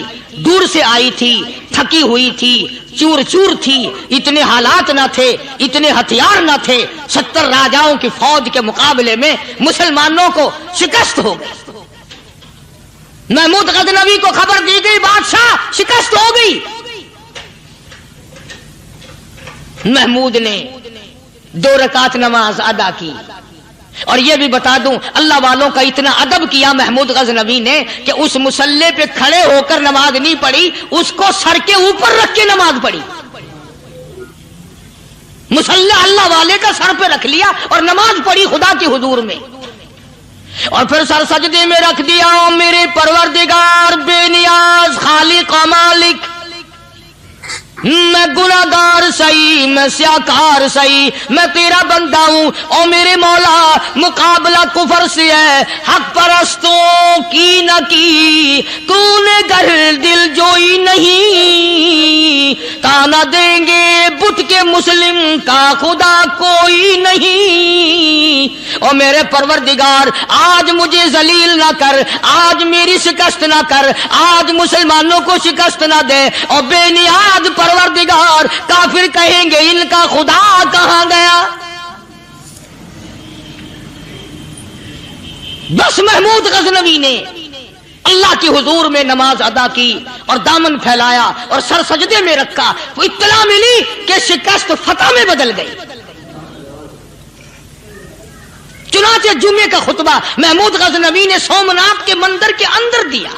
دور سے آئی تھی, تھکی ہوئی تھی, چور چور تھی, اتنے حالات نہ تھے, اتنے ہتھیار نہ تھے. 70 راجاؤں کی فوج کے مقابلے میں مسلمانوں کو شکست ہو گئی. محمود غزنوی کو خبر دی گئی بادشاہ شکست ہو گئی. محمود نے 2 رکعت نماز ادا کی. اور یہ بھی بتا دوں اللہ والوں کا اتنا ادب کیا محمود غزنوی نے کہ اس مصلی پہ کھڑے ہو کر نماز نہیں پڑھی, اس کو سر کے اوپر رکھ کے نماز پڑھی. مصلی اللہ والے کا سر پہ رکھ لیا اور نماز پڑھی خدا کی حضور میں, اور پھر سر سجدے میں رکھ دیا. میرے پروردگار بے نیاز خالق و مالک, میں گناہگار سہی, میں سیاکار سہی, میں تیرا بندہ ہوں. او میرے مولا مقابلہ کفر سے ہے, حق پرستوں کی نہ کی تو نے گر دل جوئی نہیں. تانا دیں گے بت کے مسلم کا خدا کوئی نہیں. او میرے پروردگار آج مجھے ذلیل نہ کر, آج میری شکست نہ کر, آج مسلمانوں کو شکست نہ دے. اور بے نیاز پروردگار کافر کہیں گے ان کا خدا کہاں گیا. بس محمود غزنوی نے اللہ کی حضور میں نماز ادا کی اور دامن پھیلایا اور سر سجدے میں رکھا. تو اطلاع ملی کہ شکست فتح میں بدل گئی. چنانچہ جمعے کا خطبہ محمود غزنوی نے سومناتھ کے مندر کے اندر دیا.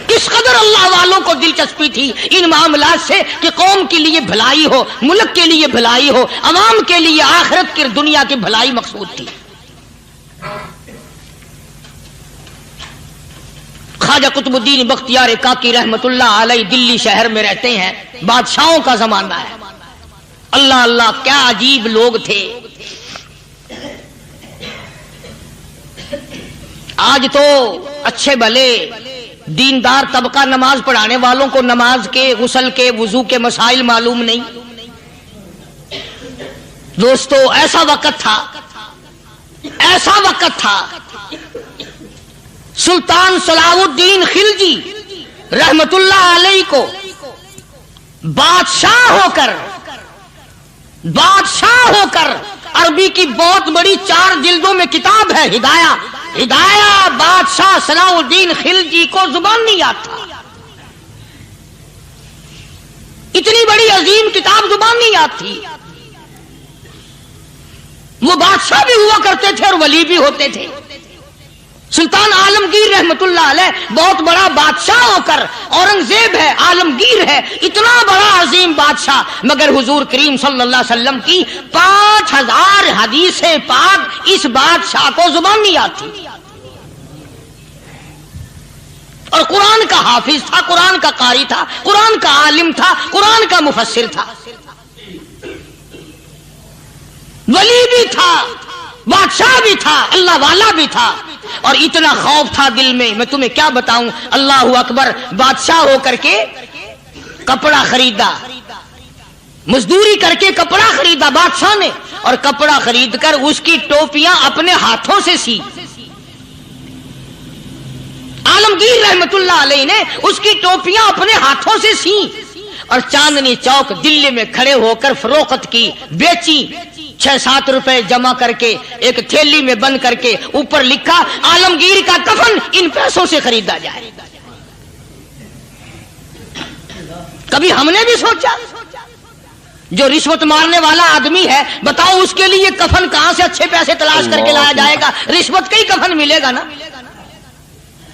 اس قدر اللہ والوں کو دلچسپی تھی ان معاملات سے کہ قوم کے لیے بھلائی ہو, ملک کے لیے بھلائی ہو, عوام کے لیے آخرت کی دنیا کی بھلائی مقصود تھی. خواجہ قطب الدین بختیار کاکی رحمت اللہ علیہ دلی شہر میں رہتے ہیں. بادشاہوں کا زمانہ ہے. اللہ اللہ کیا عجیب لوگ تھے. آج تو اچھے بھلے دیندار طبقہ نماز پڑھانے والوں کو نماز کے, غسل کے, وضو کے مسائل معلوم نہیں. دوستو ایسا وقت تھا سلطان صلاح الدین خلجی رحمت اللہ علیہ کو بادشاہ ہو کر عربی کی بہت بڑی 4 جلدوں میں کتاب ہے ہدایہ بادشاہ صلاح الدین خلجی کو زبان نہیں آتا. اتنی بڑی عظیم کتاب زبان نہیں آتی. وہ بادشاہ بھی ہوا کرتے تھے اور ولی بھی ہوتے تھے. سلطان عالمگیر رحمت اللہ علیہ بہت بڑا بادشاہ ہو کر, اورنگزیب ہے, عالمگیر ہے, اتنا بڑا عظیم بادشاہ, مگر حضور کریم صلی اللہ علیہ وسلم کی 5000 حدیث پاک اس بادشاہ کو زبان نہیں آتی. اور قرآن کا حافظ تھا، قرآن کا قاری تھا، قرآن کا عالم تھا، قرآن کا مفسر تھا، ولی بھی تھا، بادشاہ بھی تھا، اللہ والا بھی تھا، اور اتنا خوف تھا دل میں، میں تمہیں کیا بتاؤں۔ اللہ اکبر، بادشاہ ہو کر کے کپڑا خریدا، مزدوری کر کے کپڑا خریدا بادشاہ نے، اور کپڑا خرید کر اس کی ٹوپیاں اپنے ہاتھوں سے سی۔ عالمگیر رحمت اللہ علیہ نے اس کی ٹوپیاں اپنے ہاتھوں سے سی اور چاندنی چوک دلی میں کھڑے ہو کر فروخت کی، بیچی، 6-7 روپے جمع کر کے ایک تھیلی میں بند کر کے اوپر لکھا عالمگیر کا کفن ان پیسوں سے خریدا جائے۔ کبھی ہم نے بھی سوچا جو رشوت مارنے والا آدمی ہے، بتاؤ اس کے لیے کفن کہاں سے اچھے پیسے تلاش کر کے لایا جائے گا؟ رشوت کا ہی کفن ملے گا نا۔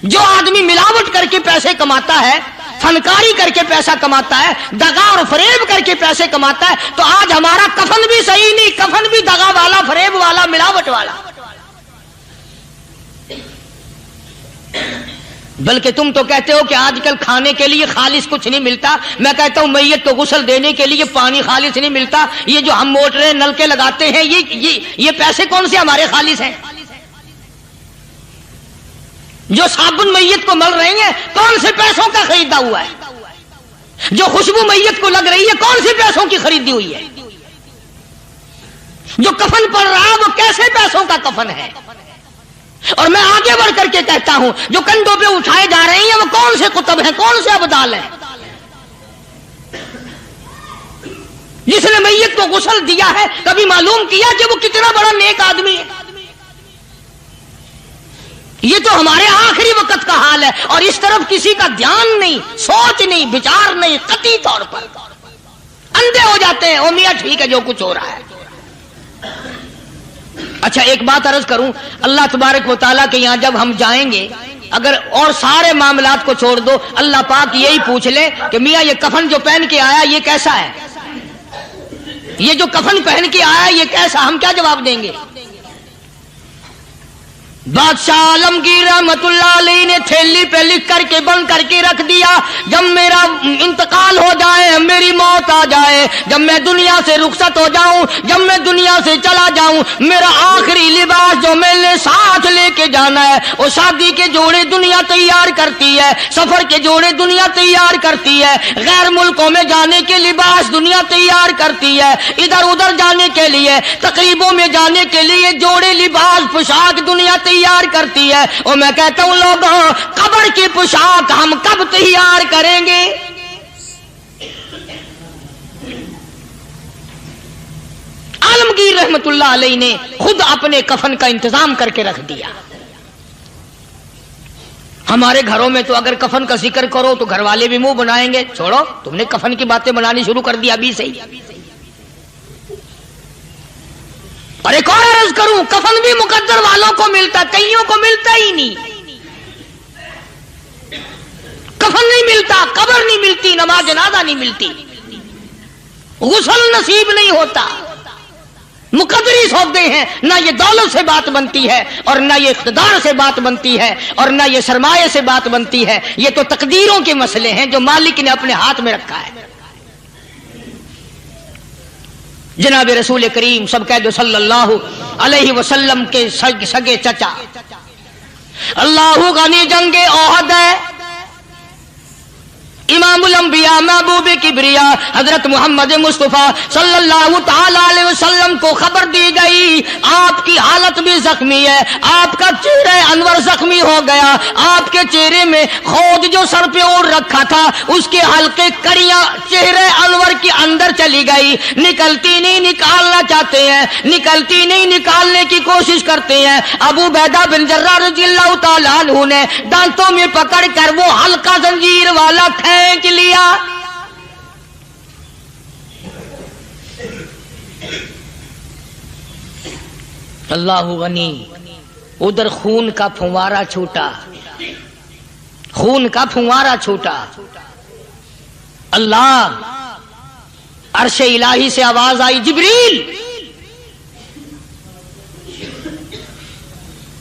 جو آدمی ملاوٹ کر کے پیسے کماتا ہے، فنکاری کر کے پیسہ کماتا ہے، دغا اور فریب کر کے پیسے کماتا ہے، تو آج ہمارا کفن بھی صحیح نہیں، کفن بھی دغا والا، فریب والا، ملاوٹ والا۔ بلکہ تم تو کہتے ہو کہ آج کل کھانے کے لیے خالص کچھ نہیں ملتا، میں کہتا ہوں میت کو غسل دینے کے لیے پانی خالص نہیں ملتا۔ یہ جو ہم موٹریں نلکے لگاتے ہیں، یہ پیسے کون سے ہمارے خالص ہیں؟ جو صابن میت کو مل رہی ہیں، کون سے پیسوں کا خریدا ہوا ہے؟ جو خوشبو میت کو لگ رہی ہے، کون سے پیسوں کی خریدی ہوئی ہے؟ جو کفن پڑ رہا ہے وہ کیسے پیسوں کا کفن ہے؟ اور میں آگے بڑھ کر کے کہتا ہوں جو کندھوں پہ اٹھائے جا رہے ہیں وہ کون سے کتب ہیں، کون سے ابدال ہیں؟ جس نے میت کو غسل دیا ہے کبھی معلوم کیا کہ وہ کتنا بڑا نیک آدمی ہے؟ یہ تو ہمارے آخری وقت کا حال ہے، اور اس طرف کسی کا دھیان نہیں، سوچ نہیں، وچار نہیں، قطعی طور پر اندھے ہو جاتے ہیں۔ او میاں ٹھیک ہے جو کچھ ہو رہا ہے۔ اچھا ایک بات عرض کروں، اللہ تبارک و تعالیٰ کے یہاں جب ہم جائیں گے، اگر اور سارے معاملات کو چھوڑ دو، اللہ پاک یہی پوچھ لے کہ میاں یہ کفن جو پہن کے آیا یہ کیسا ہے؟ یہ جو کفن پہن کے آیا یہ کیسا؟ ہم کیا جواب دیں گے؟ بادشاہ عالمگیر رحمت اللہ علیہ نے تھیلی پہ لکھ کر کے بند کر کے رکھ دیا، جب میرا انتقال ہو جائے، میری موت آ جائے، جب میں دنیا سے رخصت ہو جاؤں، جب میں دنیا سے چلا جاؤں، میرا آخری لباس جو میں نے ساتھ لے کے جانا ہے، وہ شادی کے جوڑے دنیا تیار کرتی ہے، سفر کے جوڑے دنیا تیار کرتی ہے، غیر ملکوں میں جانے کے لباس دنیا تیار کرتی ہے، ادھر ادھر جانے کے لیے، تقریبوں میں جانے کے لیے جوڑے لباس پوشاک دنیا تیار کرتی ہے۔ اور میں کہتا ہوں لوگوں، قبر کی پوشاک ہم کب تیار کریں گے؟ عالمگیر رحمت اللہ علیہ نے خود اپنے کفن کا انتظام کر کے رکھ دیا۔ ہمارے گھروں میں تو اگر کفن کا ذکر کرو تو گھر والے بھی منہ بنائیں گے، چھوڑو تم نے کفن کی باتیں بنانی شروع کر دی ابھی سے ہی۔ اور ایک اور عرض کروں، کفن بھی مقدر والوں کو ملتا، کئیوں کو ملتا ہی نہیں۔ کفن نہیں ملتا، قبر نہیں ملتی، نماز جنازہ نہیں ملتی، غسل نصیب نہیں ہوتا، مقدری سودے ہیں۔ نہ یہ دولت سے بات بنتی ہے، اور نہ یہ اقتدار سے بات بنتی ہے، اور نہ یہ سرمایہ سے بات بنتی ہے۔ یہ تو تقدیروں کے مسئلے ہیں جو مالک نے اپنے ہاتھ میں رکھا ہے۔ جناب رسول کریم سب کہہ دو صلی اللہ علیہ وسلم کے سگے چچا، اللہ غنی جنگ احد ہے، امام الانبیاء محبوب کبریا حضرت محمد مصطفیٰ صلی اللہ تعالی علیہ وسلم کو خبر دی گئی آپ کی حالت بھی زخمی ہے، آپ کا چہرہ انور زخمی ہو گیا، آپ کے چہرے میں خود جو سر پہ اوڑھ رکھا تھا اس کے حلقے کڑیاں چہرے انور کے اندر چلی گئی، نکلتی نہیں، نکالنا چاہتے ہیں، نکلتی نہیں، نکالنے کی کوشش کرتے ہیں۔ ابو عبیدہ بن جراح رضی اللہ تعالی عنہ نے دانتوں میں پکڑ کر وہ حلقہ زنجیر والا کھینچ لیا۔ اللہ غنی، ادھر خون کا پھوارا چھوٹا، خون کا پھوارا چھوٹا۔ اللہ، عرش الہی سے آواز آئی، جبریل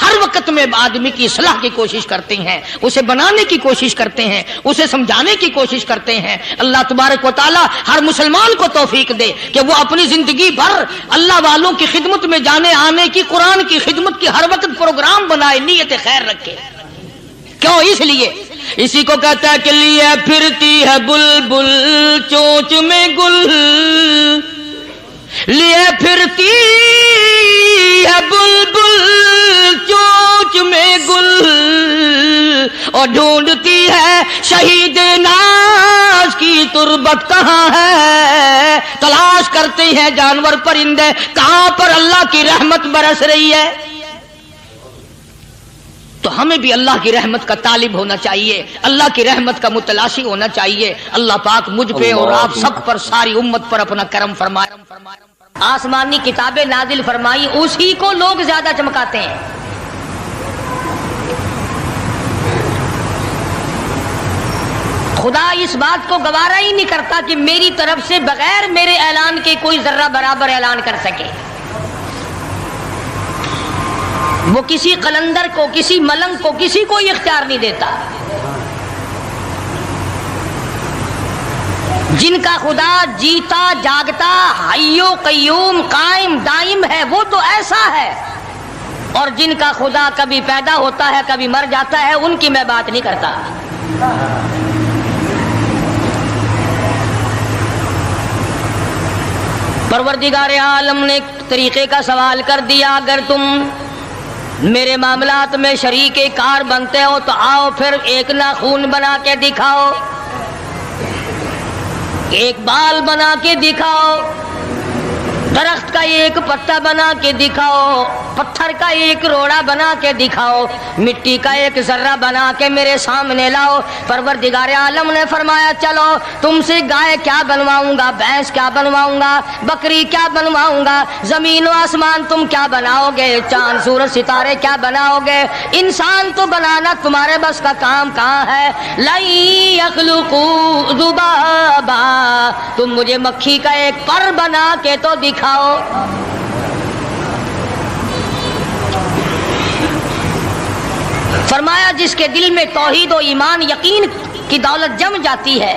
ہر وقت میں آدمی کی اصلاح کی کوشش کرتے ہیں، اسے بنانے کی کوشش کرتے ہیں، اسے سمجھانے کی کوشش کرتے ہیں۔ اللہ تبارک و تعالی ہر مسلمان کو توفیق دے کہ وہ اپنی زندگی بھر اللہ والوں کی خدمت میں جانے آنے کی، قرآن کی خدمت کی ہر وقت پروگرام بنائے، نیت خیر رکھے۔ کیوں؟ اس لیے اسی کو کہتا ہے کہ لیے پھرتی ہے بلبل چونچ میں گل، لیے پھرتی ہے بلبل چونچ میں گل، اور ڈھونڈتی ہے شہید ناز کی تربت کہاں ہے، تلاش کرتے ہیں جانور پرندے کہاں پر اللہ کی رحمت برس رہی ہے۔ تو ہمیں بھی اللہ کی رحمت کا طالب ہونا چاہیے، اللہ کی رحمت کا متلاشی ہونا چاہیے۔ اللہ پاک مجھ پہ اور آپ سب پر، ساری امت پر اپنا کرم فرمائے۔ آسمانی کتابیں نازل فرمائی، اسی کو لوگ زیادہ چمکاتے ہیں۔ خدا اس بات کو گوارا ہی نہیں کرتا کہ میری طرف سے بغیر میرے اعلان کے کوئی ذرہ برابر اعلان کر سکے۔ وہ کسی قلندر کو، کسی ملنگ کو، کسی کو اختیار نہیں دیتا۔ جن کا خدا جیتا جاگتا حی و قیوم قائم دائم ہے وہ تو ایسا ہے، اور جن کا خدا کبھی پیدا ہوتا ہے کبھی مر جاتا ہے ان کی میں بات نہیں کرتا۔ پروردگار عالم نے طریقے کا سوال کر دیا، اگر تم میرے معاملات میں شریک کار بنتے ہو تو آؤ پھر ایک ناخون بنا کے دکھاؤ، ایک بال بنا کے دکھاؤ، درخت کا ایک پتا بنا کے دکھاؤ، پتھر کا ایک روڑا بنا کے دکھاؤ، مٹی کا ایک ذرہ بنا کے میرے سامنے لاؤ۔ پروردگار عالم نے فرمایا چلو تم سے گائے کیا بنواؤں گا، بھینس کیا بنواؤں گا، بکری کیا بنواؤں گا، زمین و آسمان تم کیا بناؤ گے، چاند سورج ستارے کیا بناؤ گے، انسان تو بنانا تمہارے بس کا کام کہاں ہے۔ لَن يَخْلُقُوا ذُبَابًا، تم مجھے مکھی کا ایک پر بنا کے تو دکھاؤ۔ فرمایا جس کے دل میں توحید و ایمان یقین کی دولت جم جاتی ہے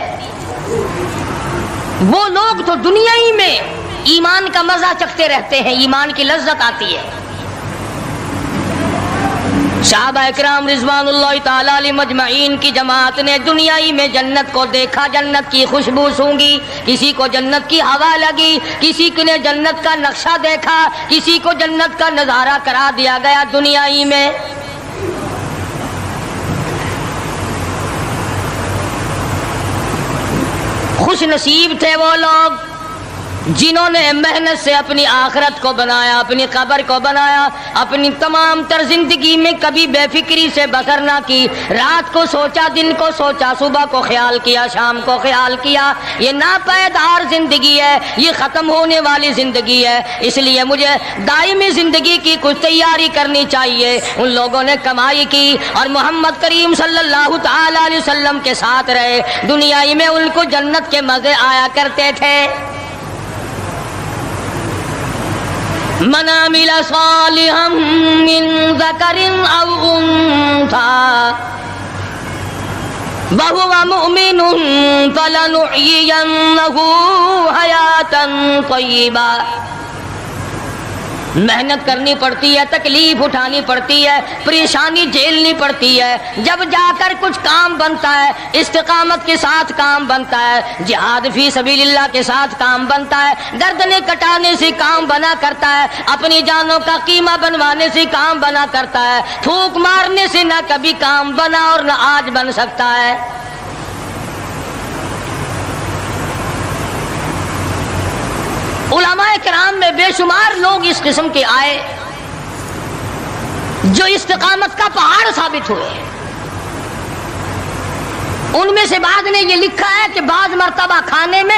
وہ لوگ تو دنیا ہی میں ایمان کا مزہ چکھتے رہتے ہیں، ایمان کی لذت آتی ہے۔ صحابہ اکرام رضوان اللہ تعالی علیہ مجمعین کی جماعت نے دنیائی میں جنت کو دیکھا، جنت کی خوشبو سونگھی، کسی کو جنت کی ہوا لگی، کسی نے جنت کا نقشہ دیکھا، کسی کو جنت کا نظارہ کرا دیا گیا دنیائی میں۔ خوش نصیب تھے وہ لوگ جنہوں نے محنت سے اپنی آخرت کو بنایا، اپنی قبر کو بنایا، اپنی تمام تر زندگی میں کبھی بے فکری سے بسر نہ کی، رات کو سوچا، دن کو سوچا، صبح کو خیال کیا، شام کو خیال کیا۔ یہ ناپائیدار زندگی ہے، یہ ختم ہونے والی زندگی ہے، اس لیے مجھے دائمی زندگی کی کچھ تیاری کرنی چاہیے۔ ان لوگوں نے کمائی کی اور محمد کریم صلی اللہ تعالی علیہ وسلم کے ساتھ رہے، دنیائی میں ان کو جنت کے مزے آیا کرتے تھے۔ من عمل صالحا من ذکر او انثى وهو مؤمن فلنحيينه حياة طیبہ۔ محنت کرنی پڑتی ہے، تکلیف اٹھانی پڑتی ہے، پریشانی جھیلنی پڑتی ہے، جب جا کر کچھ کام بنتا ہے، استقامت کے ساتھ کام بنتا ہے، جہاد فی سبیل اللہ کے ساتھ کام بنتا ہے، گردنیں کٹانے سے کام بنا کرتا ہے، اپنی جانوں کا قیمہ بنوانے سے کام بنا کرتا ہے، پھونک مارنے سے نہ کبھی کام بنا اور نہ آج بن سکتا ہے۔ علماء کرام میں بے شمار لوگ اس قسم کے آئے جو استقامت کا پہاڑ ثابت ہوئے۔ ان میں سے بعض نے یہ لکھا ہے کہ بعض مرتبہ کھانے میں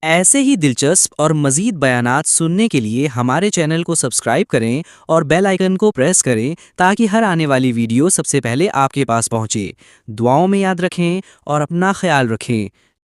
ایسے ہی دلچسپ اور مزید بیانات سننے کے لیے ہمارے چینل کو سبسکرائب کریں اور بیل آئیکن کو پریس کریں تاکہ ہر آنے والی ویڈیو سب سے پہلے آپ کے پاس پہنچے۔ دعاؤں میں یاد رکھیں اور اپنا خیال رکھیں۔